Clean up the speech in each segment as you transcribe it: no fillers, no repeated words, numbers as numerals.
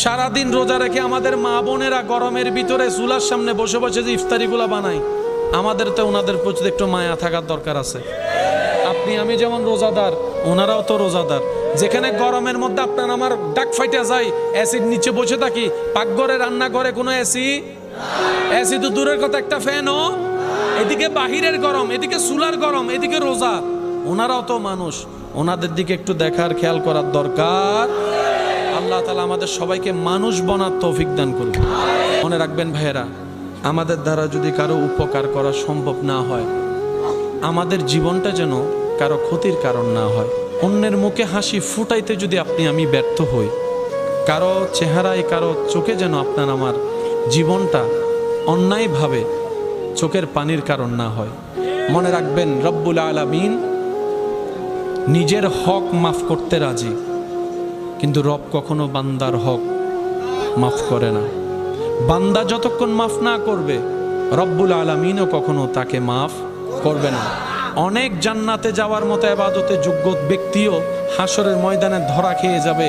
সারাদিন রোজা রেখে আমাদের মা বোনেরা গরমের ভিতরে চুলার সামনে বসে বসে যে ইফতারিগুলো বানায়, আমাদের তো ওনাদের প্রতি একটু মায়া থাকার দরকার আছে। আপনি আমি যেমন রোজাদার, ওনারাও তো রোজাদার। যেখানে গরমের মধ্যে আপনার আমার ডাক ফাইটা যায়, অ্যাসিড নিচে বসে থাকি, পাকঘরে রান্নাঘরে কোনো এসি তো দূরের কথা, একটা ফ্যানও, এদিকে বাহিরের গরম, এদিকে চুলার গরম, এদিকে রোজা। ওনারাও তো মানুষ, ওনাদের দিকে একটু দেখার খেয়াল করার দরকার। আল্লাহ তাআলা আমাদের সবাইকে মানুষ বনার তৌফিক দান করুন। মনে রাখবেন ভাইয়েরা, আমাদের দ্বারা যদি কারো উপকার করা সম্ভব না হয়, আমাদের জীবনটা যেন কারো ক্ষতির কারণ না হয়। অন্যের মুখে হাসি ফুটাইতে যদি আপনি আমি ব্যর্থ হই, কারো চেহারায় কারো চোখে যেন আপনার আমার জীবনটা অন্যায়ভাবে চোখের পানির কারণ না হয়। মনে রাখবেন, রব্বুল আলামিন নিজের হক মাফ করতে রাজি, কিন্তু রব কখনো বান্দার হক মাফ করে না। বান্দা যতক্ষণ মাফ না করবে, রব্বুল আলামিনও কখনো তাকে মাফ করবে না। অনেক জান্নাতে যাওয়ার মতো ইবাদতে যোগ্য ব্যক্তিও হাসরের ময়দানে ধরা খেয়ে যাবে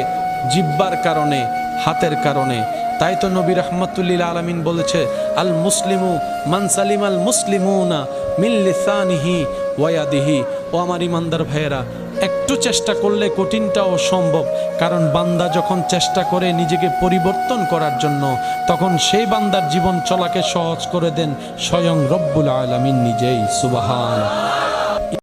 জিব্বার কারণে, হাতের কারণে। তাই তো নবী রাহমাতুল লিল আলামিন বলেছে, আল মুসলিমু মান সালিমাল মুসলিমুনা মিন লিসানিহি ওয়া ইয়াদিহি। ও আমার ইমানদার ভাইয়েরা, একটু চেষ্টা করলে কঠিনটাও সম্ভব। কারণ বান্দা যখন চেষ্টা করে নিজেকে পরিবর্তন করার জন্য, তখন সেই বান্দার জীবন চলাকে সহজ করে দেন স্বয়ং রব্বুল আলামিন নিজেই। সুবহান।